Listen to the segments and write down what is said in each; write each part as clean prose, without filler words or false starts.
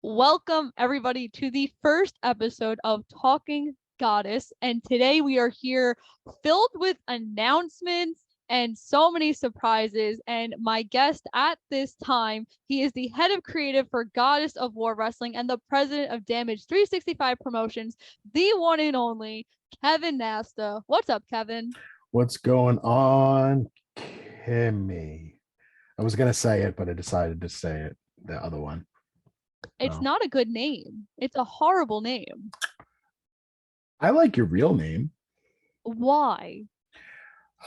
Welcome, everybody, to the first episode of Talking Goddess. And today we are here filled with announcements and so many surprises. And my guest at this time, he is the head of creative for Goddess of War Wrestling and the president of Damage 365 Promotions, the one and only S.Nasta. What's up, Kevin? What's going on, Kimmy? I was gonna say it, but I decided to say it, the other one. It's not a good name. It's a horrible name. I like your real name. Why?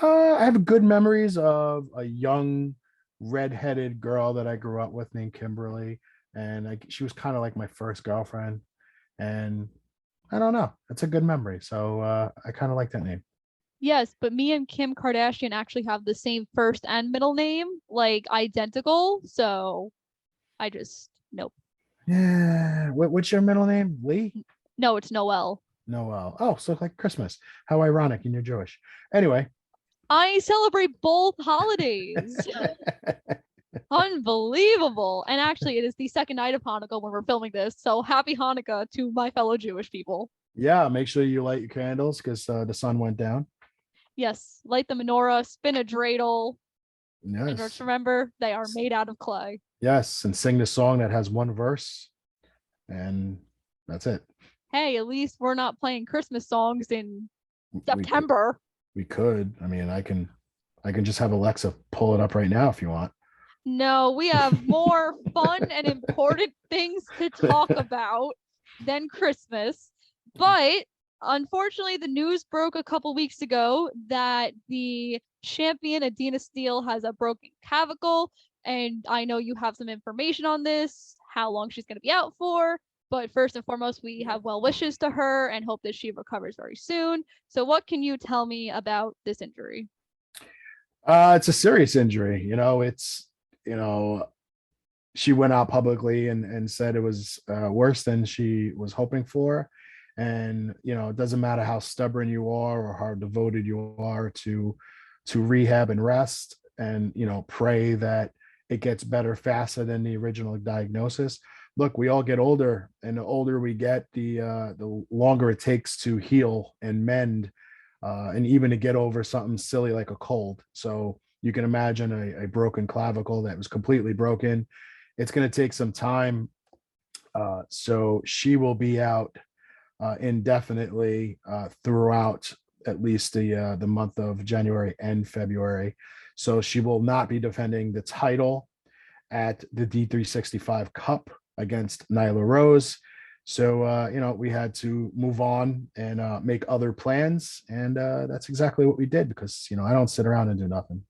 I have good memories of a young redheaded girl that I grew up with named Kimberly, and she was kind of like my first girlfriend. And I don't know, it's a good memory, so I kind of like that name. Yes, but me and Kim Kardashian actually have the same first and middle name, like identical. So nope. Yeah. What's your middle name? Lee? No, it's Noel. Noel. Oh, so like Christmas. How ironic, and you're Jewish. Anyway. I celebrate both holidays. Unbelievable. And actually, it is the second night of Hanukkah when we're filming this. So happy Hanukkah to my fellow Jewish people. Yeah, make sure you light your candles because the sun went down. Yes, light the menorah, spin a dreidel, and just Yes. remember they are made out of clay. Yes, and sing the song that has one verse, and that's it. Hey, at least we're not playing Christmas songs in We September. we could. I mean, I can just have Alexa pull it up right now if you want. No, we have more fun and important things to talk about than Christmas. But unfortunately, the news broke a couple weeks ago that the champion Adina Steele has a broken clavicle. And I know you have some information on this, how long she's going to be out for. But first and foremost, we have well wishes to her and hope that she recovers very soon. So, what can you tell me about this injury? It's a serious injury. You know, she went out publicly and said it was worse than she was hoping for. And it doesn't matter how stubborn you are or how devoted you are to rehab and rest, and pray that it gets better faster than the original diagnosis. Look, we all get older, and the older we get, the longer it takes to heal and mend, and even to get over something silly like a cold. So you can imagine a broken clavicle that was completely broken. It's going to take some time. So she will be out indefinitely throughout at least the month of January and February. So she will not be defending the title at the D365 Cup against Nyla Rose. So we had to move on and make other plans, and that's exactly what we did, because I don't sit around and do nothing.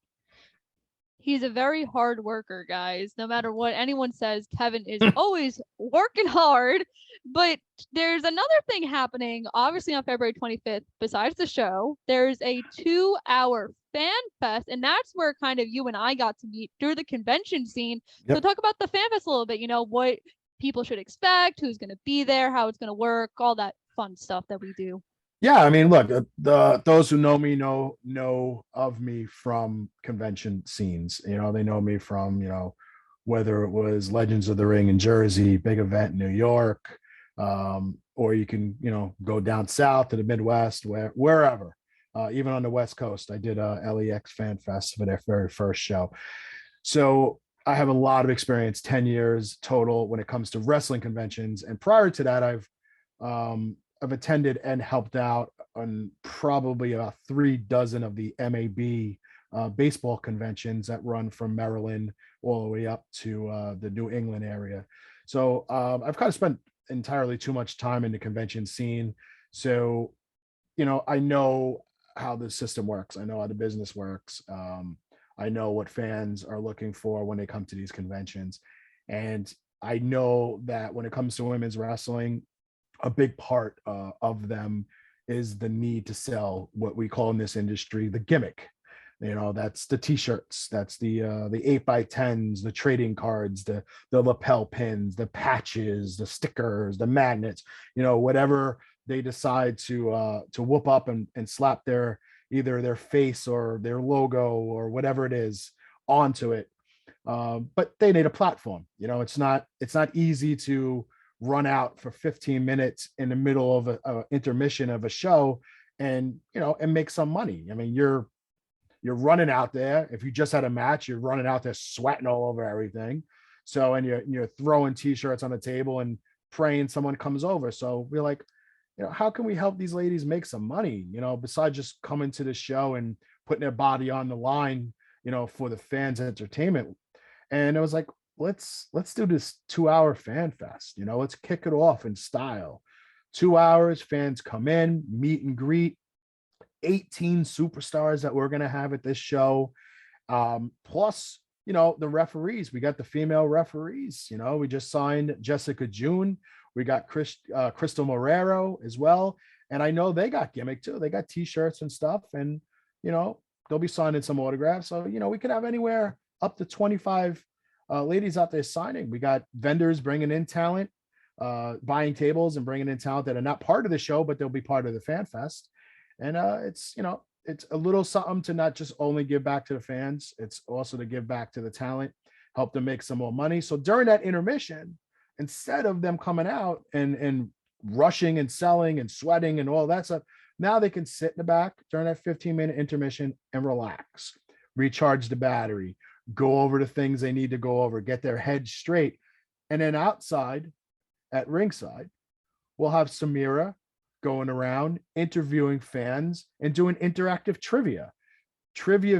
He's a very hard worker, guys. No matter what anyone says, Kevin is always working hard. But there's another thing happening, obviously, on February 25th. Besides the show, there's a 2-hour fan fest, and that's where kind of you and I got to meet through the convention scene. Yep. So talk about the fan fest a little bit, what people should expect, who's going to be there, how it's going to work, all that fun stuff that we do. Yeah, I mean, look, those who know me know of me from convention scenes. They know me from whether it was Legends of the Ring in Jersey, big event in New York, or you can go down south to the Midwest, wherever, even on the West Coast. I did a LEX Fan Fest for their very first show, so I have a lot of experience, 10 years total when it comes to wrestling conventions. And prior to that, I've attended and helped out on probably about 36 of the MAB baseball conventions that run from Maryland all the way up to the New England area. So I've kind of spent entirely too much time in the convention scene. So, I know how the system works. I know how the business works. I know what fans are looking for when they come to these conventions. And I know that when it comes to women's wrestling, a big part of them is the need to sell what we call in this industry the gimmick. That's the t-shirts, that's the 8x10s, the trading cards, the lapel pins, the patches, the stickers, the magnets, whatever they decide to whoop up and slap either their face or their logo or whatever it is onto it. But they need a platform. It's not easy to run out for 15 minutes in the middle of a intermission of a show and, and make some money. I mean, you're running out there. If you just had a match, you're running out there sweating all over everything. So, and you're throwing t-shirts on the table and praying someone comes over. So we're like, how can we help these ladies make some money, besides just coming to the show and putting their body on the line, for the fans' entertainment. And it was like, let's do this 2-hour fan fest. Let's kick it off in style. 2 hours, fans come in, meet and greet, 18 superstars that we're going to have at this show. Plus, the referees. We got the female referees. We just signed Jessica June. We got Crystal Morero as well. And I know they got gimmick too. They got t-shirts and stuff. And, they'll be signing some autographs. So, we could have anywhere up to 25 ladies out there signing. We got vendors bringing in talent, buying tables and bringing in talent that are not part of the show, but they'll be part of the fan fest. And it's a little something to not just only give back to the fans, it's also to give back to the talent, help them make some more money. So during that intermission, instead of them coming out and rushing and selling and sweating and all that stuff, now they can sit in the back during that 15-minute intermission and relax, recharge the battery, go over the things they need to go over, get their heads straight. And then outside at ringside, we'll have Samira going around interviewing fans and doing interactive trivia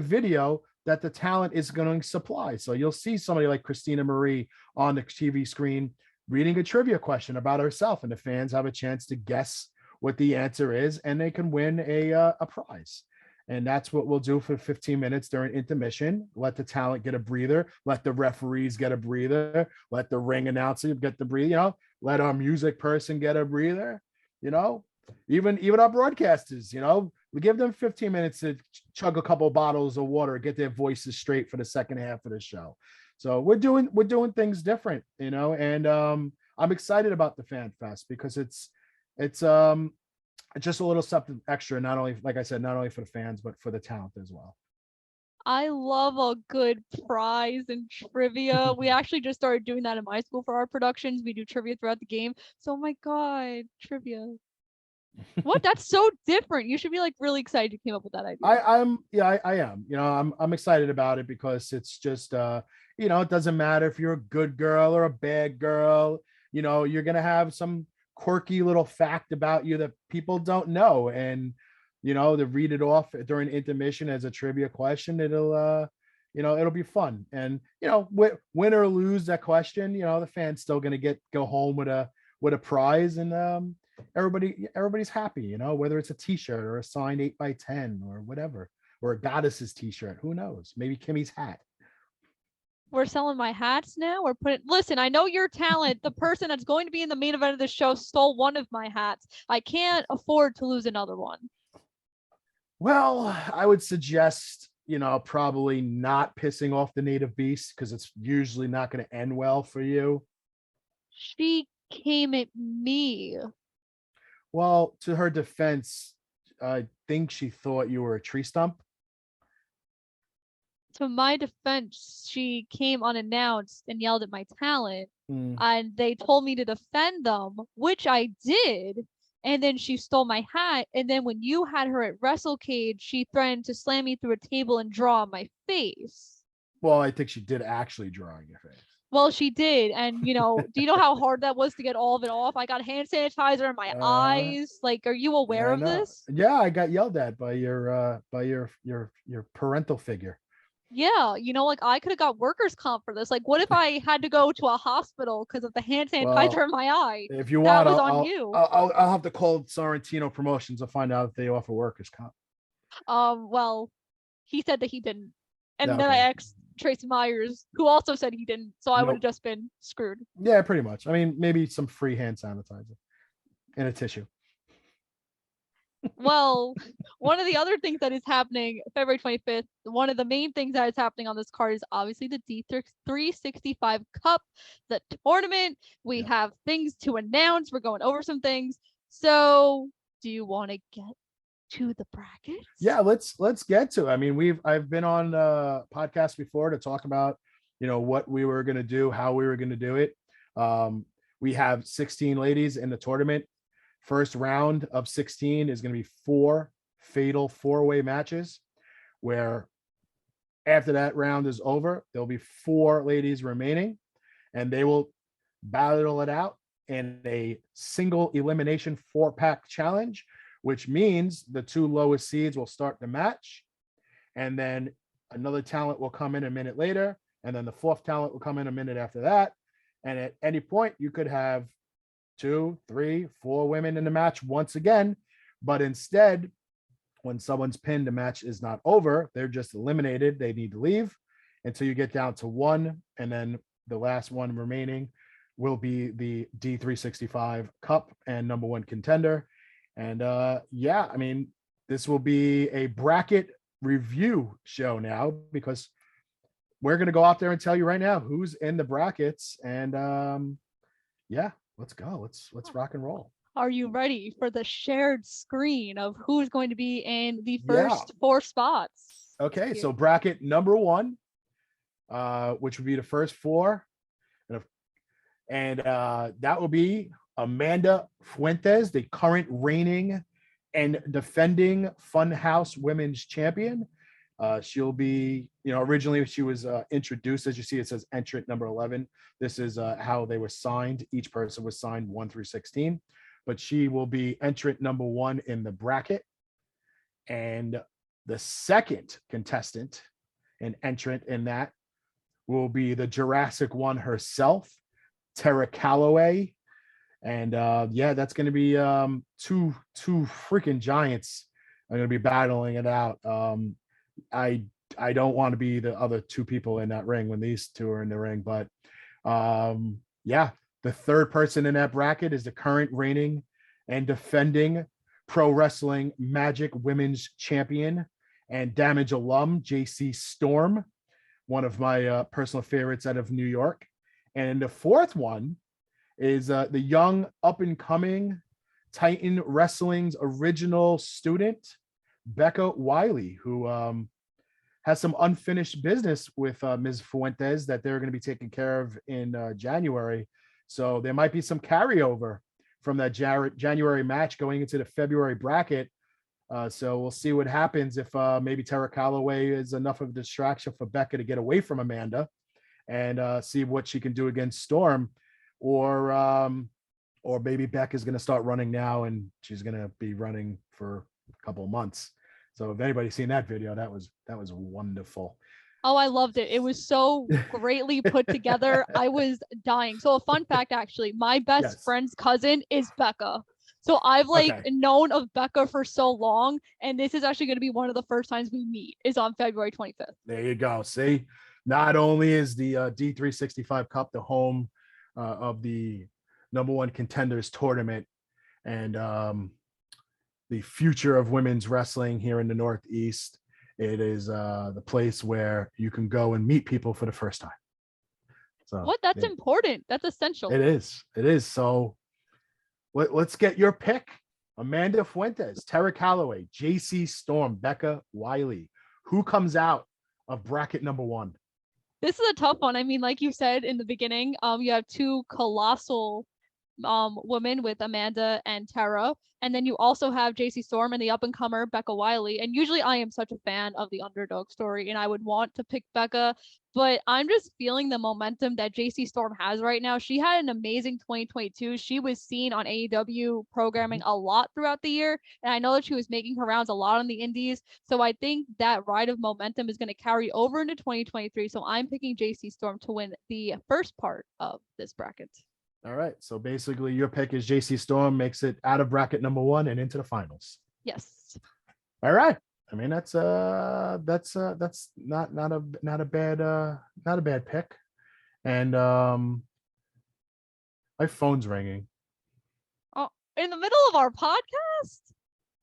video that the talent is going to supply. So you'll see somebody like Christina Marie on the TV screen reading a trivia question about herself, and the fans have a chance to guess what the answer is, and they can win a prize. And that's what we'll do for 15 minutes during intermission. Let the talent get a breather, let the referees get a breather, let the ring announcer get the breather, let our music person get a breather, even our broadcasters, we give them 15 minutes to chug a couple bottles of water, get their voices straight for the second half of the show. So we're doing things different, and I'm excited about the Fan Fest because it's just a little something extra, not only, like I said, not only for the fans, but for the talent as well. I love a good prize and trivia. We actually just started doing that in my school for our productions. We do trivia throughout the game. So, oh my God, trivia. What? That's so different. You should be like really excited you came up with that idea. I am. I'm excited about it because it's just it doesn't matter if you're a good girl or a bad girl. You're gonna have some quirky little fact about you that people don't know, and to read it off during intermission as a trivia question, it'll be fun. And win or lose that question, the fan's still gonna go home with a prize, and everybody's happy, whether it's a t-shirt or a signed 8x10 or whatever, or a goddess's t-shirt, who knows, maybe Kimmy's hat. We're selling my hats now. Listen, I know your talent. The person that's going to be in the main event of the show stole one of my hats. I can't afford to lose another one. Well, I would suggest, probably not pissing off the native beast, because it's usually not going to end well for you. She came at me. Well, to her defense, I think she thought you were a tree stump. To my defense, she came unannounced and yelled at my talent, and they told me to defend them, which I did. And then she stole my hat. And then when you had her at WrestleCade, she threatened to slam me through a table and draw on my face. Well, I think she did actually draw on your face. Well, she did. And, do you know how hard that was to get all of it off? I got hand sanitizer in my eyes. Like, are you aware of this? Yeah, I got yelled at by your parental figure. Yeah, I could have got workers' comp for this. Like, what if I had to go to a hospital because of the hand sanitizer in my eye? If you want, that was on you. I'll have to call Sorrentino Promotions to find out if they offer workers' comp. Well, he said that he didn't, and then I asked Tracy Myers, who also said he didn't. So I would have just been screwed. Yeah, pretty much. I mean, maybe some free hand sanitizer and a tissue. Well, one of the other things that is happening February 25th, one of the main things that is happening on this card is obviously the D365 Cup, the tournament. We have things to announce. We're going over some things. So do you want to get to the brackets? Yeah, let's get to it. I mean, I've been on podcasts before to talk about, what we were going to do, how we were going to do it. We have 16 ladies in the tournament. First round of 16 is going to be 4 fatal 4-way matches, where after that round is over, there'll be 4 ladies remaining, and they will battle it out in a single elimination 4-pack challenge, which means the 2 lowest seeds will start the match, and then another talent will come in a minute later, and then the 4th talent will come in a minute after that. And at any point, you could have 2, 3, 4 women in the match once again, but instead, when someone's pinned, the match is not over. They're just eliminated. They need to leave until you get down to 1, and then the last one remaining will be the D365 Cup and number 1 contender. And yeah, I mean, this will be a bracket review show now, because we're going to go out there and tell you right now who's in the brackets. And yeah, let's go. Let's rock and roll. Are you ready for the shared screen of who's going to be in the first 4 spots? Okay, so bracket number 1, which would be the first 4, and that will be Amanda Fuentes, the current reigning and defending Funhouse Women's Champion. She'll be, originally she was introduced, as you see, it says entrant number 11. This is how they were signed. Each person was signed 1 through 16, but she will be entrant number 1 in the bracket. And the second contestant and entrant in that will be the Jurassic One herself, Tara Calloway. And yeah, that's going to be two freaking giants are going to be battling it out. I don't want to be the other 2 people in that ring when these 2 are in the ring, but yeah, the third person in that bracket is the current reigning and defending Pro Wrestling Magic Women's Champion and Damage alum, JC Storm, one of my personal favorites out of New York. And the fourth one is the young up-and-coming Titan Wrestling's original student, Becca Wiley, who has some unfinished business with Ms. Fuentes that they're going to be taking care of in January. So there might be some carryover from that January match going into the February bracket. So we'll see what happens if maybe Tara Calloway is enough of a distraction for Becca to get away from Amanda and see what she can do against Storm, or maybe Becca is going to start running now and she's going to be running for a couple of months. So if anybody's seen that video, that was wonderful. Oh, I loved it. It was so greatly put together. I was dying. So a fun fact, actually, my best friend's cousin is Becca. So I've known of Becca for so long, and this is actually going to be one of the first times we meet is on February 25th. There you go. See, not only is the D365 Cup the home of the number 1 contenders tournament and the future of women's wrestling here in the Northeast, it is the place where you can go and meet people for the first time. So that's important. That's essential. It is. So let's get your pick. Amanda Fuentes, Tara Calloway, JC Storm, Becca Wiley. Who comes out of bracket number 1? This is a tough one. I mean, like you said in the beginning, you have 2 colossal women with Amanda and Tara, and then you also have JC Storm and the up-and-comer Becca Wiley. And usually I am such a fan of the underdog story, and I would want to pick Becca, but I'm just feeling the momentum that JC Storm has right now. She had an amazing 2022. She was seen on AEW programming a lot throughout the year, and I know that she was making her rounds a lot on the indies. So I think that ride of momentum is going to carry over into 2023. So I'm picking JC Storm to win the first part of this bracket. All right. So basically your pick is JC Storm makes it out of bracket number 1 and into the finals. Yes. All right. I mean, that's not a bad pick. And my phone's ringing. Oh, in the middle of our podcast?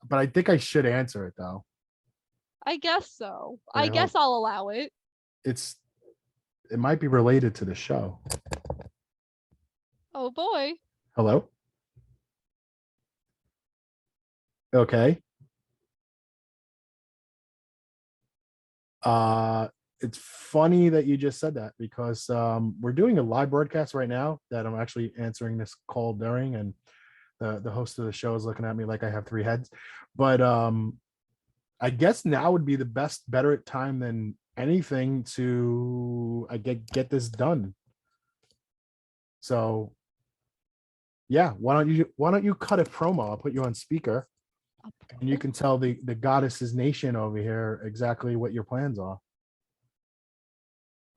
But I think I should answer it though. I guess so. I guess I'll allow it. It might be related to the show. Oh boy. Hello? Okay. it's funny that you just said that because we're doing a live broadcast right now that I'm actually answering this call during, and the host of the show is looking at me like I have three heads. But I guess now would be the better time than anything to get this done. So yeah, why don't you cut a promo? I'll put you on speaker and you can tell the Goddesses Nation over here exactly what your plans are.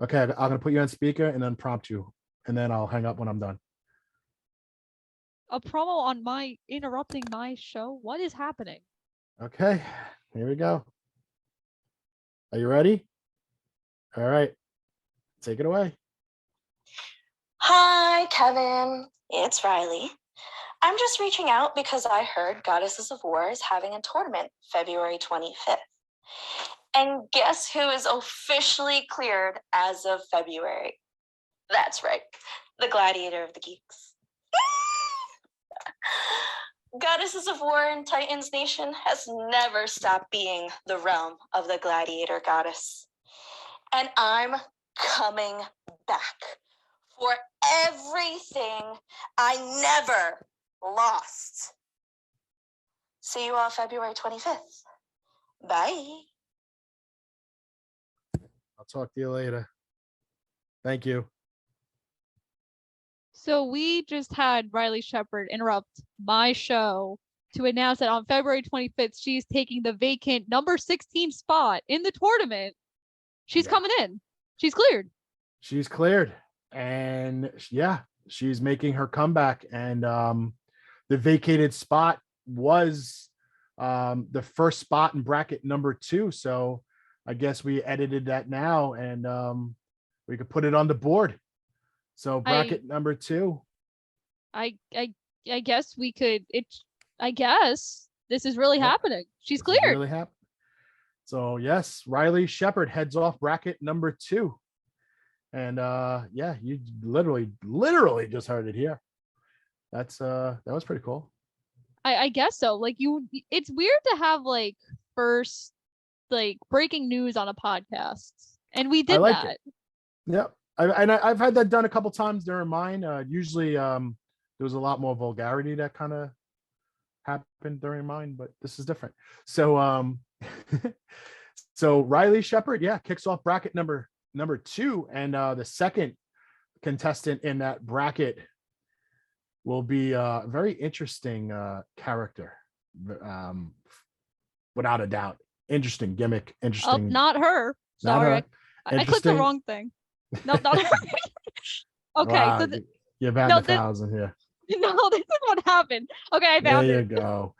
Okay, I'm gonna put you on speaker and then prompt you, and then I'll hang up when I'm done. A promo on my interrupting my show? What is happening? Okay, here we go. Are you ready? All right, take it away. Hi, Kevin. It's Riley. I'm just reaching out because I heard Goddesses of War is having a tournament February 25th. And guess who is officially cleared as of February? That's right, the Gladiator of the Geeks. Goddesses of War in Titans Nation has never stopped being the realm of the Gladiator Goddess. And I'm coming back for everything I never lost. See you all February 25th. Bye. I'll talk to you later. Thank you. So we just had Riley Shepard interrupt my show to announce that on February 25th, she's taking the vacant number 16 spot in the tournament. She's coming in. She's cleared. She's cleared. And yeah, she's making her comeback. And the vacated spot was the first spot in bracket number 2. So I guess we edited that now and we could put it on the board. So bracket number 2. I guess we could. I guess this is really happening. She's cleared. Really happened. So yes, Riley Shepard heads off bracket number 2. And yeah, you literally just heard it here. That was pretty cool. I guess so. Like it's weird to have like first like breaking news on a podcast, and we did that. It. Yep. I've had that done a couple times during mine. Usually there was a lot more vulgarity that kind of happened during mine, but this is different. So so Riley Shepard, yeah, kicks off bracket number 2, and the second contestant in that bracket will be a very interesting character, without a doubt. Interesting gimmick. Interesting. Oh, not her. Sorry, not her. I clicked the wrong thing. No, not her. Okay, wow, so you've had 1,000 here. No, this is what happened. Okay, I found it. There you go.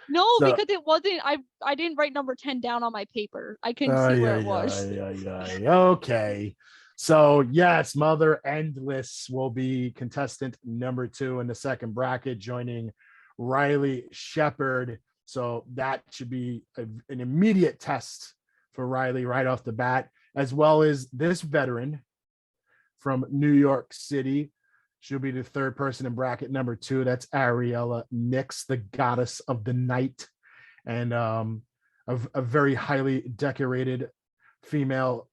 No, because it wasn't. I didn't write number 10 down on my paper. I couldn't see where it was. Okay. So yes, Mother Endless will be contestant number 2 in the second bracket, joining Riley Shepard. So that should be an immediate test for Riley right off the bat, as well as this veteran from New York City. She'll be the third person in bracket number 2. That's Ariella Nix, the goddess of the night, and a very highly decorated female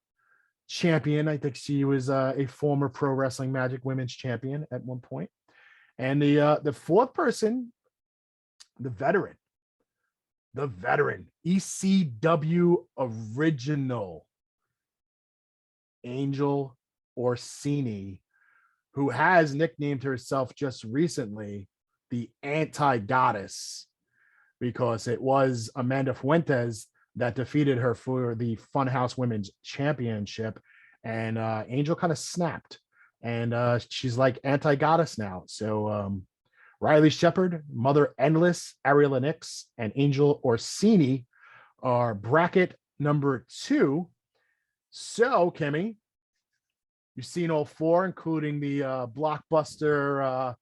champion. I think she was a former Pro Wrestling Magic Women's Champion at one point. And the fourth person, the veteran, ECW original, Angel Orsini, who has nicknamed herself just recently the Anti-Goddess, because it was Amanda Fuentes that defeated her for the Funhouse Women's Championship. And Angel kind of snapped. And she's like Anti-Goddess now. So Riley Shepard, Mother Endless, Ariella Nix, and Angel Orsini are bracket number 2. So, Kimmy, you've seen all 4, including the blockbuster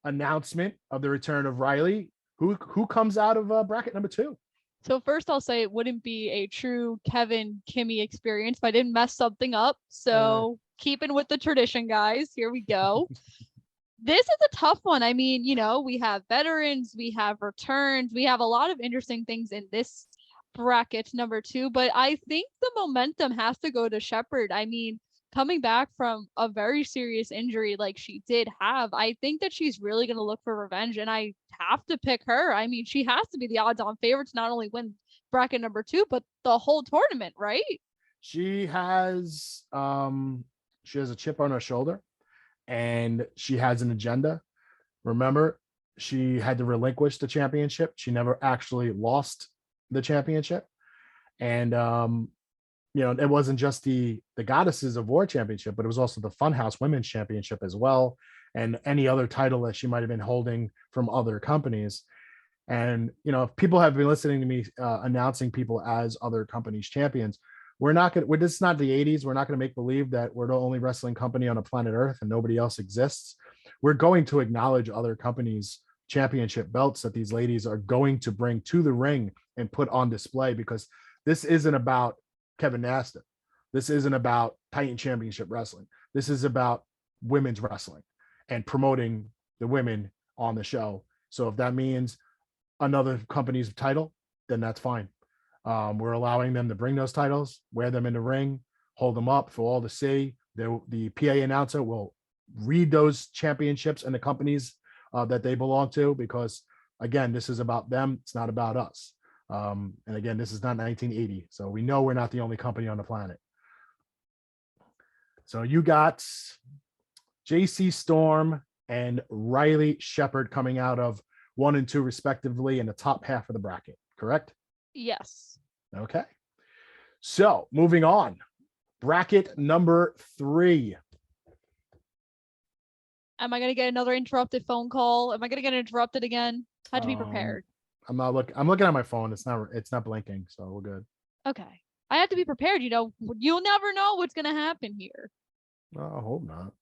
announcement of the return of Riley. Who comes out of bracket number 2? So first I'll say it wouldn't be a true Kevin Kimmy experience if I didn't mess something up. So keeping with the tradition, guys, here we go. This is a tough one. I mean, we have veterans, we have returns, we have a lot of interesting things in this bracket number 2, but I think the momentum has to go to Shepard. I mean, coming back from a very serious injury like she did have, I think that she's really going to look for revenge, and I have to pick her. I mean, she has to be the odds-on favorite to not only win bracket number 2, but the whole tournament, right? She has a chip on her shoulder, and she has an agenda. Remember, she had to relinquish the championship. She never actually lost the championship. And it wasn't just the Goddesses of War championship, but it was also the Funhouse Women's Championship as well, and any other title that she might have been holding from other companies. And if people have been listening to me announcing people as other companies' champions, this is not the 80s. We're not going to make believe that we're the only wrestling company on the planet Earth and nobody else exists. We're going to acknowledge other companies' championship belts that these ladies are going to bring to the ring and put on display, because this isn't about Kevin Nasta. This isn't about Titan Championship Wrestling. This is about women's wrestling and promoting the women on the show. So if that means another company's title, then that's fine. We're allowing them to bring those titles, wear them in the ring, hold them up for all to see. The PA announcer will read those championships and the companies that they belong to, because again, this is about them. It's not about us. And again, this is not 1980. So we know we're not the only company on the planet. So you got JC Storm and Riley Shepard coming out of 1 and 2 respectively in the top half of the bracket, correct? Yes. Okay. So moving on, bracket number 3. Am I going to get another interrupted phone call? Am I going to get interrupted again? Had to be prepared. I'm looking at my phone. It's not blinking, so we're good. Okay. I have to be prepared. You'll never know what's going to happen here. I hope not.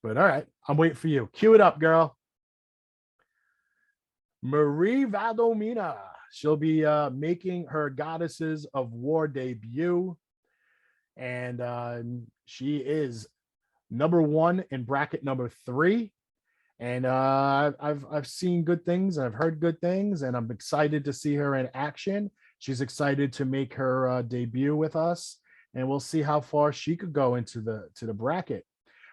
But all right, I'm waiting for you. Cue it up, girl. Marie Valdomina. She'll be making her Goddesses of War debut. And she is number 1 in bracket number 3. And I've seen good things. I've heard good things, and I'm excited to see her in action. She's excited to make her debut with us, and we'll see how far she could go into the bracket.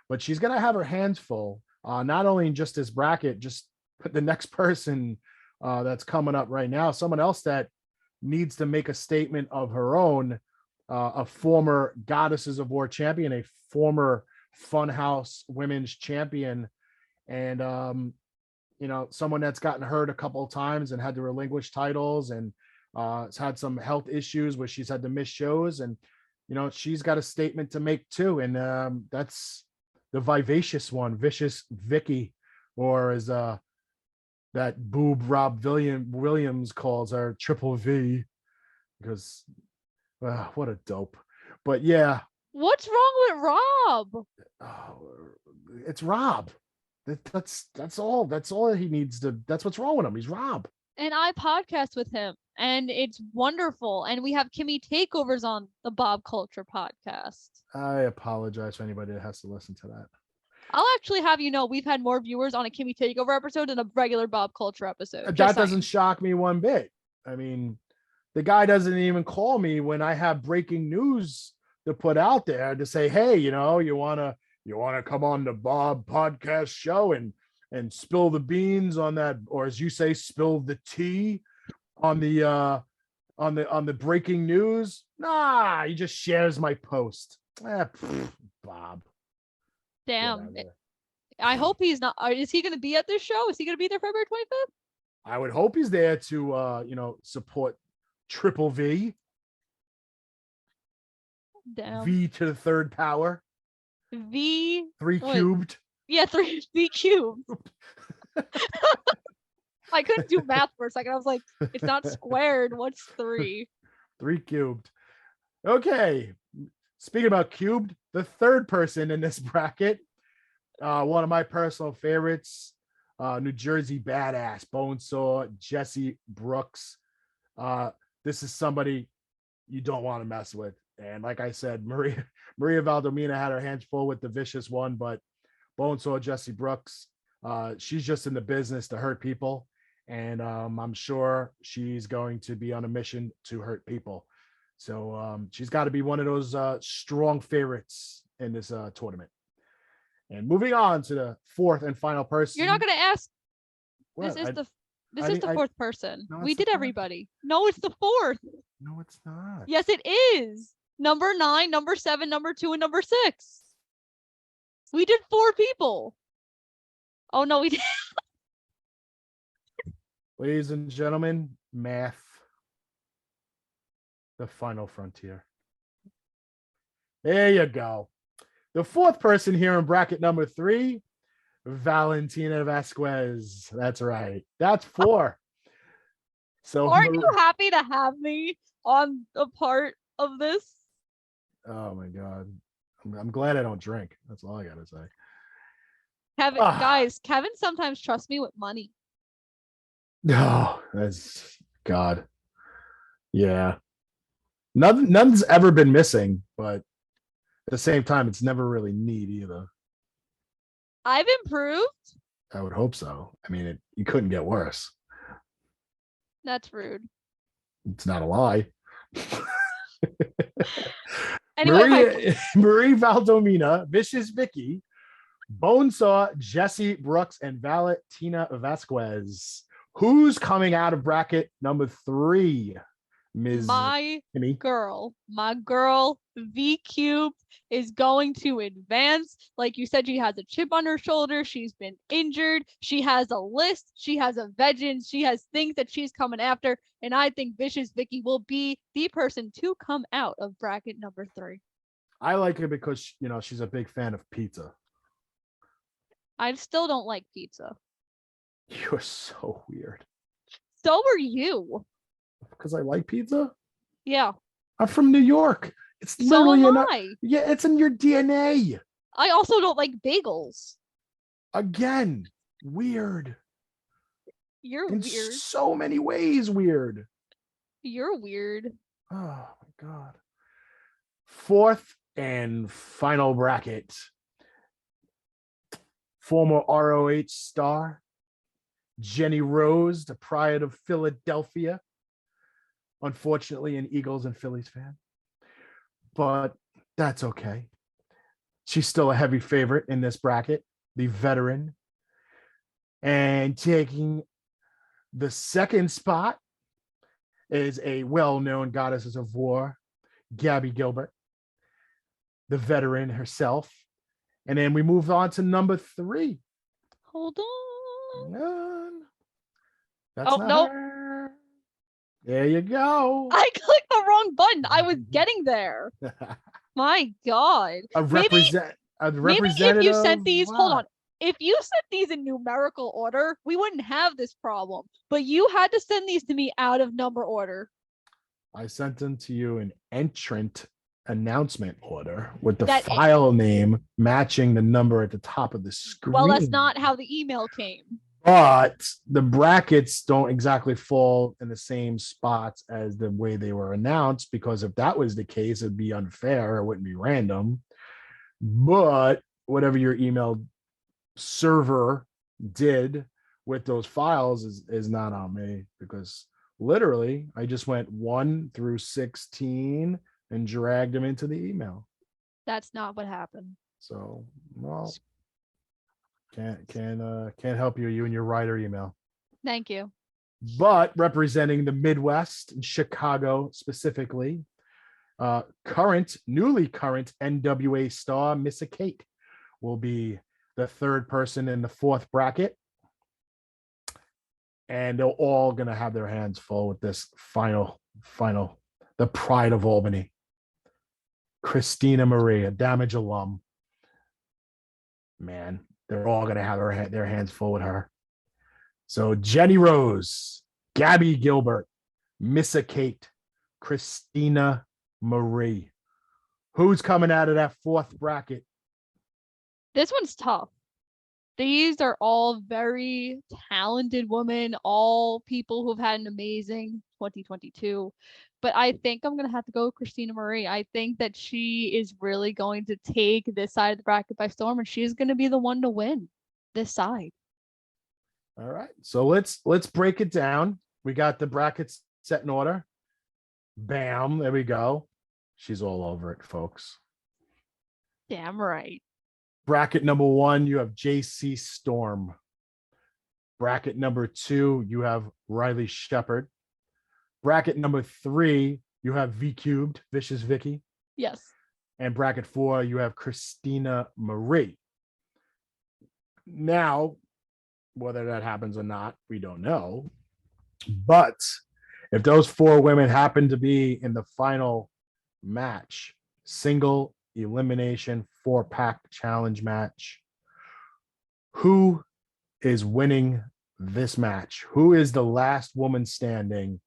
But she's gonna have her hands full, not only in just this bracket, just the next person that's coming up right now, someone else that needs to make a statement of her own, a former Goddesses of War champion, a former Funhouse Women's champion. And someone that's gotten hurt a couple of times and had to relinquish titles, and has had some health issues where she's had to miss shows, and she's got a statement to make too. And that's the vivacious one, Vicious Vicky, or as that boob Rob Williams calls her, Triple V, because what a dope. But yeah, what's wrong with Rob? It's Rob. That's all he needs to. That's what's wrong with him. He's Rob. And I podcast with him, and it's wonderful. And we have Kimmy takeovers on the Bob Culture podcast. I apologize for anybody that has to listen to that. I'll actually have we've had more viewers on a Kimmy takeover episode than a regular Bob Culture episode. That doesn't shock me one bit. I mean, the guy doesn't even call me when I have breaking news to put out there to say, hey, you want to come on the Bob podcast show and spill the beans on that, or as you say, spill the tea on the breaking news. Nah, he just shares my post. Bob. Damn. I hope he's not. Is he going to be at this show? Is he going to be there February 25th? I would hope he's there to support Triple V. Damn. V to the 3rd power. V 3 cubed. Yeah, 3 V cubed. I couldn't do math for a second. I was like, it's not squared. What's 3? 3 cubed. Okay. Speaking about cubed, the 3rd person in this bracket, one of my personal favorites, New Jersey badass, Bonesaw, Jesse Brooks. This is somebody you don't want to mess with. And like I said, Maria Valdomina had her hands full with the vicious one, but Bonesaw Jesse Brooks, she's just in the business to hurt people. and I'm sure she's going to be on a mission to hurt people. So she's got to be one of those strong favorites in this tournament. And moving on to the fourth and final person. You're not going to ask. What? This is the fourth person. No, We it's the did fourth. everybody. No, it's the fourth. No, it's not. Yes, it is. Number 9, number 7, number 2, and number 6. We did 4 people. Oh no, we did. Ladies and gentlemen, math. The final frontier. There you go. The fourth person here in bracket number 3, Valentina Vasquez. That's right. That's 4. So Aren't you happy to have me on a part of this? Oh my God. I'm glad I don't drink. That's all I gotta say. Kevin, guys, Kevin sometimes trusts me with money. No, that's God. Yeah. None's ever been missing, but at the same time, it's never really need either. I've improved. I would hope so. I mean, you couldn't get worse. That's rude. It's not a lie. Anyway, Marie Valdomina, Vicious Vicky, Bonesaw, Jesse Brooks, and Valentina Vasquez. Who's coming out of bracket number 3? Ms. my Kimmy? girl, V Cube is going to advance. Like you said, she has a chip on her shoulder. She's been injured. She has a list. She has a vengeance. She has things that she's coming after. And I think Vicious Vicky will be the person to come out of bracket number 3. I like her because, she's a big fan of pizza. I still don't like pizza. You're so weird. So are you. Because I like pizza? Yeah. I'm from New York. It's So literally am I. Yeah, it's in your DNA. I also don't like bagels. Again, weird. You're In weird. so many ways weird. You're weird. Oh my God. Fourth and final bracket. Former ROH star Jenny Rose, the pride of Philadelphia. Unfortunately, an Eagles and Phillies fan. But that's okay. She's still a heavy favorite in this bracket, the veteran. And taking the second spot is a well-known goddess of war, Gabby Gilbert, the veteran herself. And then we move on to number 3. Hold on. That's Oh, not nope. her. There you go. I clicked the wrong button. I was getting there. My God. Maybe if you sent these, hold on. If you sent these in numerical order, we wouldn't have this problem. But you had to send these to me out of number order. I sent them to you in entrant announcement order with the file name matching the number at the top of the screen. Well, that's not how the email came. But the brackets don't exactly fall in the same spots as the way they were announced, because if that was the case, it'd be unfair. It wouldn't be random. But whatever your email server did with those files is not on me, because literally I just went 1 through 16 and dragged them into the email. That's not what happened. So, well, can't help you and your writer email. Thank you. But representing the Midwest and Chicago specifically, newly current NWA star Missa Kate will be the third person in the fourth bracket. And they're all going to have their hands full with this final, the pride of Albany, Christina Marie, a Damage alum. Man, they're all going to have their hands full with her. So Jenny Rose, Gabby Gilbert, Missa Kate, Christina Marie. Who's coming out of that fourth bracket? This one's tough. These are all very talented women, all people who've had an amazing 2022. But I think I'm going to have to go with Christina Marie. I think that she is really going to take this side of the bracket by storm, and she's going to be the one to win this side. All right. So let's break it down. We got the brackets set in order. Bam. There we go. She's all over it, folks. Damn right. Bracket number 1, you have JC Storm. Bracket number 2, you have Riley Shepard. Bracket number 3, you have V Cubed, Vicious Vicky. Yes. And bracket 4, you have Christina Marie. Now, whether that happens or not, we don't know. But if those 4 women happen to be in the final match, single elimination 4-pack challenge match, who is winning this match? Who is the last woman standing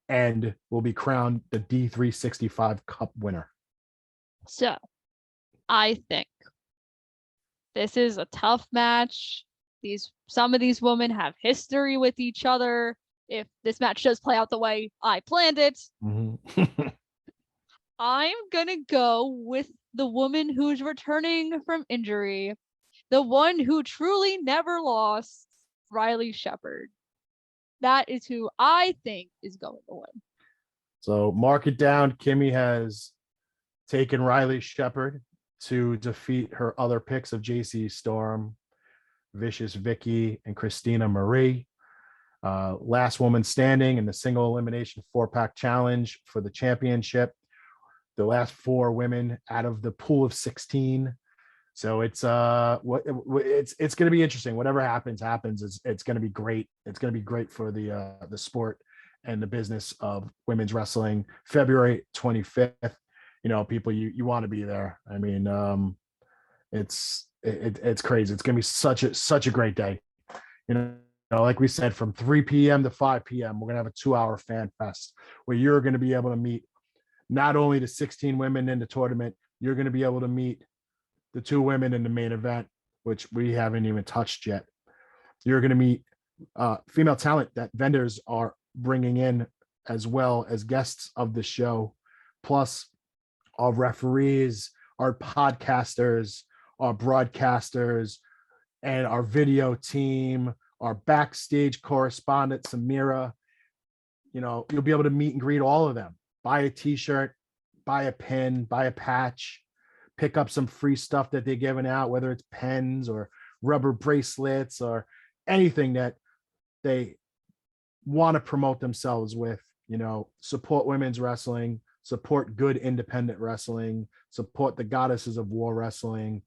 and will be crowned the D365 Cup winner? So I think this is a tough match. Some of these women have history with each other. If this match does play out the way I planned it, Mm-hmm. I'm gonna go with the woman who's returning from injury, the one who truly never lost, Riley Shepard. That is who I think is going to win. So mark it down. Kimmy has taken Riley Shepard to defeat her other picks of JC Storm, Vicious Vicky, and Christina Marie. Last woman standing in the single elimination 4-pack challenge for the championship. The last 4 women out of the pool of 16. So it's going to be interesting. Whatever happens. It's going to be great. It's going to be great for the sport and the business of women's wrestling. February 25th. You know, people, you want to be there. I mean, it's crazy. It's going to be such a great day. You know, like we said, from 3 p.m. to 5 p.m., we're going to have a 2-hour fan fest where you're going to be able to meet not only the 16 women in the tournament, you're going to be able to meet the 2 women in the main event, which we haven't even touched yet. You're going to meet female talent that vendors are bringing in, as well as guests of the show, plus our referees, our podcasters, our broadcasters, and our video team, our backstage correspondent, Samira. You know, you'll be able to meet and greet all of them. Buy a t-shirt, buy a pin, buy a patch, pick up some free stuff that they're giving out, whether it's pens or rubber bracelets or anything that they want to promote themselves with. You know, support women's wrestling, support good independent wrestling, support the Goddesses of War wrestling.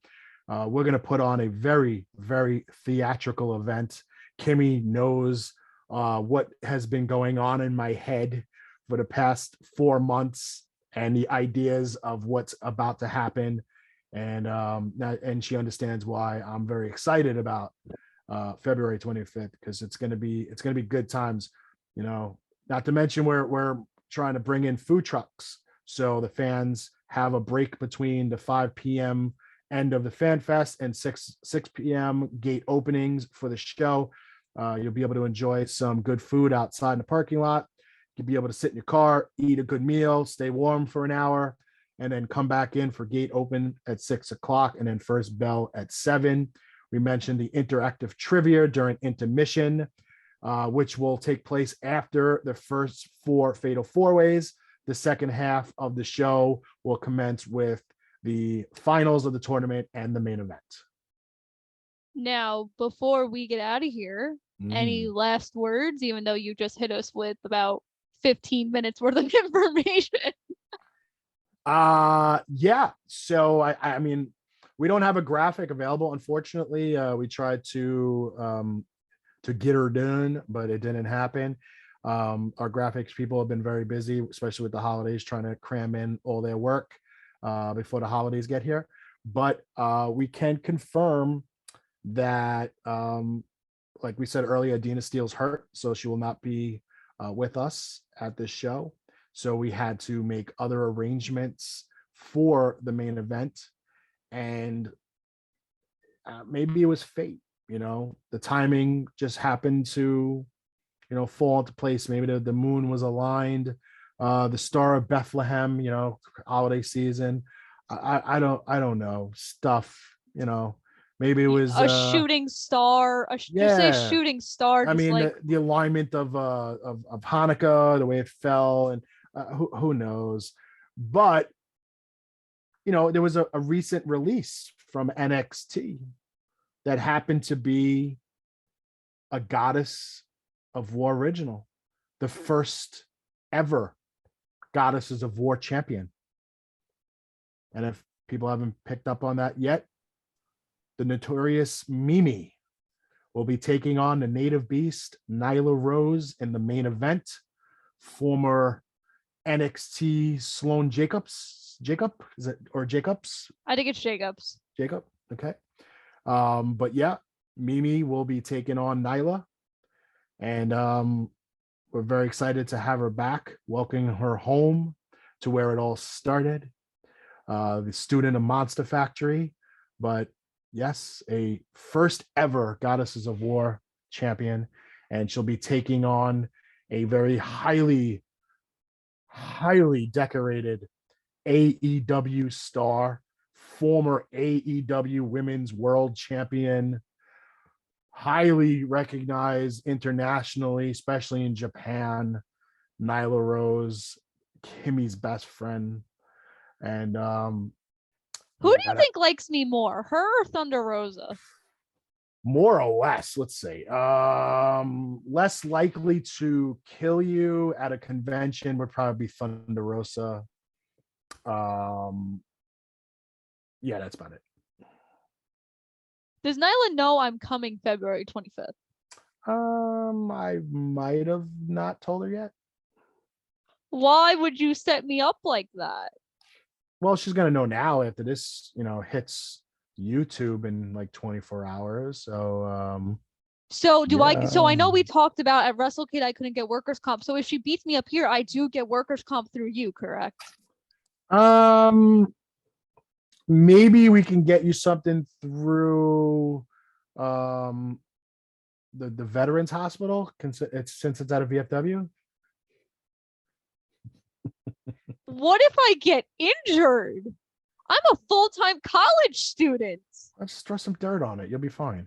We're going to put on a very, very theatrical event. Kimmy knows what has been going on in my head for the past 4 months and the ideas of what's about to happen. And she understands why I'm very excited about February 25th, because it's going to be good times. You know, not to mention we're trying to bring in food trucks, so the fans have a break between the 5 p.m. end of the fan fest and 6 p.m. gate openings for the show. You'll be able to enjoy some good food outside in the parking lot. You'll be able to sit in your car, eat a good meal, stay warm for an hour, and then come back in for gate open at 6 o'clock and then first bell at 7. We mentioned the interactive trivia during intermission, which will take place after the first 4 fatal 4-ways. The second half of the show will commence with the finals of the tournament and the main event. Now, before we get out of here, any last words, even though you just hit us with about 15 minutes worth of information? Yeah. So I mean, we don't have a graphic available, unfortunately. We tried to get her done, but it didn't happen. Our graphics people have been very busy, especially with the holidays, trying to cram in all their work before the holidays get here. But we can confirm that, like we said earlier, Dina Steele's hurt, so she will not be with us at this show. So we had to make other arrangements for the main event, and maybe it was fate. You know, the timing just happened to, you know, fall into place. Maybe the moon was aligned. The Star of Bethlehem, you know, holiday season. I don't know, stuff, you know, Maybe it was a shooting star. Just say yeah. shooting star. I Just mean, like the alignment of Hanukkah, the way it fell, and who knows? But there was a recent release from NXT that happened to be a Goddess of War original, the first ever Goddesses of War champion. And if people haven't picked up on that yet, the notorious Mimi will be taking on the native beast, Nyla Rose, in the main event. Former NXT Sloane Jacobs. Jacob? Is it, or Jacobs? I think it's Jacobs. Jacob. Okay. But yeah, Mimi will be taking on Nyla. And we're very excited to have her back, welcoming her home to where it all started. The student of Monster Factory. But yes, a first ever Goddesses of War champion. And she'll be taking on a very highly decorated AEW star, former AEW Women's World Champion, highly recognized internationally, especially in Japan, Nyla Rose, Kimmy's best friend. And who do you think likes me more, her or Thunder Rosa? More or less, let's see. Less likely to kill you at a convention would probably be Thunder Rosa. Yeah, that's about it. Does Nyla know I'm coming February 25th? I might have not told her yet. Why would you set me up like that? Well, she's gonna know now after this, hits YouTube in like 24 hours. So so I know we talked about at WrestleKid I couldn't get workers' comp. So if she beats me up here, I do get workers' comp through you, correct? Maybe we can get you something through the Veterans Hospital, since it's out of VFW. What if I get injured? I'm a full-time college student. Let's throw some dirt on it. You'll be fine.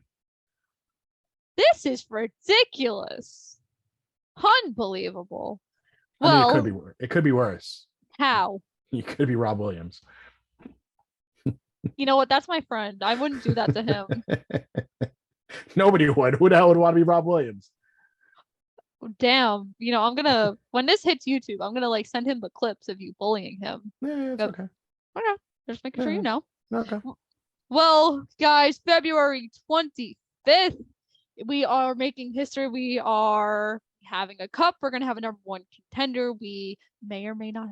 This is ridiculous. Unbelievable. I mean, Well, it could be worse. It could be worse. How? You could be Rob Williams. You know what? That's my friend. I wouldn't do that to him. Nobody would. Who the hell would want to be Rob Williams? Damn. I'm gonna when this hits YouTube, I'm gonna send him the clips of you bullying him. Yeah, it's okay. Okay. Just making sure you know. Okay. Well, guys, February 25th, we are making history. We are having a cup. We're gonna have a number one contender. We may or may not.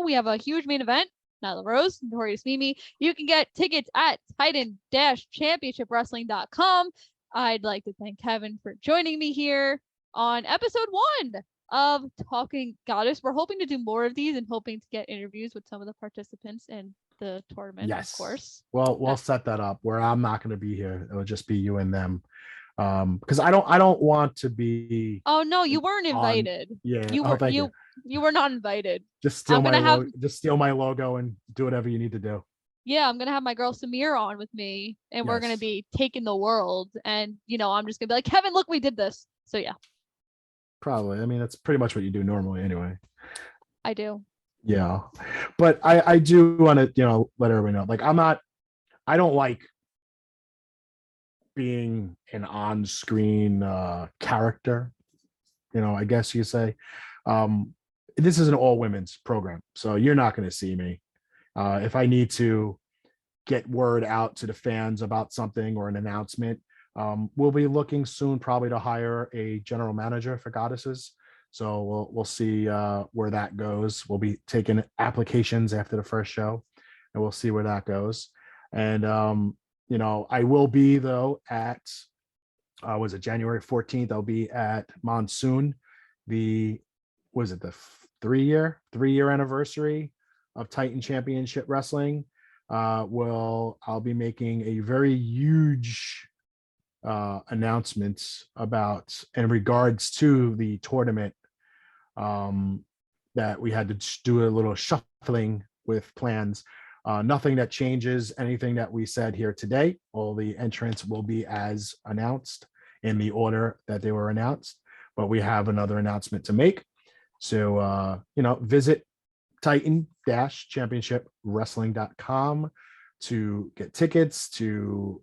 We have a huge main event. Nyla Rose, Notorious Mimi. You can get tickets at Titan-ChampionshipWrestling.com. I'd like to thank Kevin for joining me here on episode 1 of Talking Goddess. We're hoping to do more of these and hoping to get interviews with some of the participants in the tournament, Yes. of course. Well, we'll set that up where I'm not going to be here. It'll just be you and them. Because I don't want to be. Oh no, you weren't invited. Yeah. You were not invited. Just steal my logo and do whatever you need to do. Yeah, I'm gonna have my girl Samir on with me, and we're gonna be taking the world. And I'm just gonna be like, Kevin, look, we did this. So yeah. Probably. I mean, that's pretty much what you do normally anyway. I do. Yeah, but I do want to let everybody know. I don't like being an on-screen character. I guess you say. This is an all-women's program, so you're not going to see me. If I need to get word out to the fans about something or an announcement, we'll be looking soon probably to hire a general manager for Goddesses. So we'll see where that goes. We'll be taking applications after the first show, and we'll see where that goes. And I will be though at was it January 14th? I'll be at Monsoon. The 3-year anniversary of Titan Championship Wrestling. I'll be making a very huge announcements about in regards to the tournament that we had to do a little shuffling with plans. Nothing that changes anything that we said here today. All the entrants will be as announced in the order that they were announced, but we have another announcement to make. So, visit titan-championshipwrestling.com to get tickets, to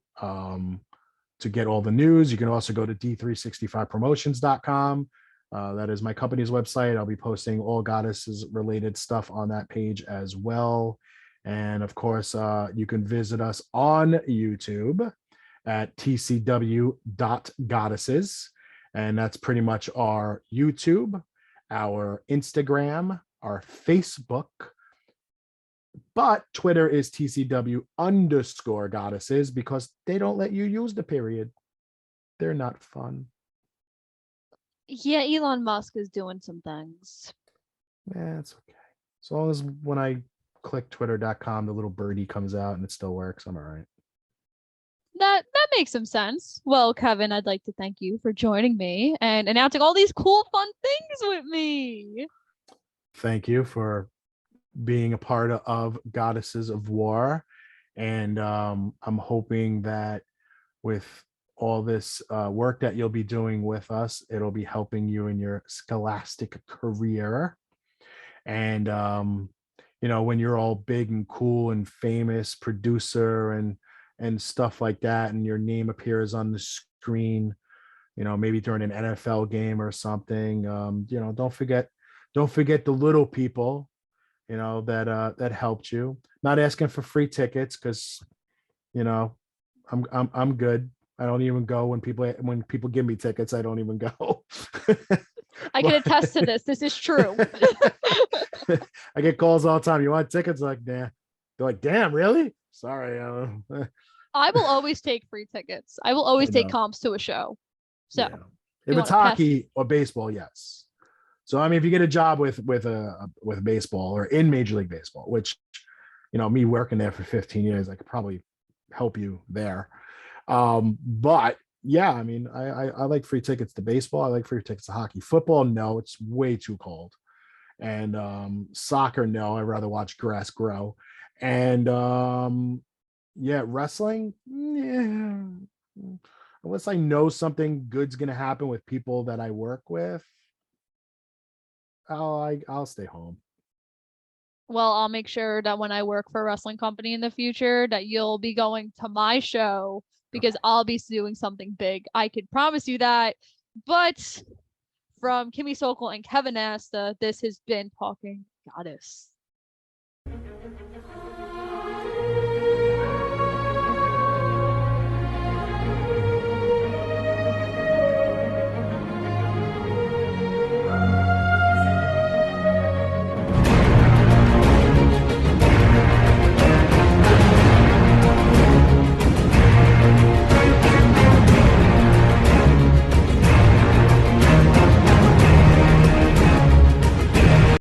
get all the news. You can also go to d365promotions.com. That is my company's website. I'll be posting all goddesses related stuff on that page as well. And of course, you can visit us on YouTube at tcw.goddesses. And that's pretty much our YouTube, our Instagram, our Facebook. But Twitter is TCW_goddesses because they don't let you use the period. They're not fun. Yeah, Elon Musk is doing some things. Yeah, it's okay. As long as when I click twitter.com, the little birdie comes out and it still works, I'm all right. That makes some sense. Well, Kevin, I'd like to thank you for joining me and announcing all these cool, fun things with me. Thank you for being a part of Goddesses of War. And I'm hoping that with all this work that you'll be doing with us, it'll be helping you in your scholastic career. And, when you're all big and cool and famous producer and stuff like that, and your name appears on the screen, maybe during an NFL game or something, don't forget the little people, that helped you. Not asking for free tickets because, I'm good. I don't even go when people give me tickets. I don't even go. I can attest to this. This is true. I get calls all the time. You want tickets? Like, damn. They're like, damn, really? Sorry. I will always take free tickets. I will always take comps to a show. So yeah. If it's hockey or baseball, yes. So I mean, if you get a job with baseball or in Major League Baseball, which, me working there for 15 years, I could probably help you there. But yeah, I mean, I like free tickets to baseball. I like free tickets to hockey. Football, no, it's way too cold. And soccer, no, I'd rather watch grass grow. And wrestling, yeah. Unless I know something good's gonna happen with people that I work with, I'll stay home. Well, I'll make sure that when I work for a wrestling company in the future, that you'll be going to my show because I'll be doing something big. I could promise you that. But from Kimmy Sokol and Kevin S.Nasta, this has been Talking Goddess.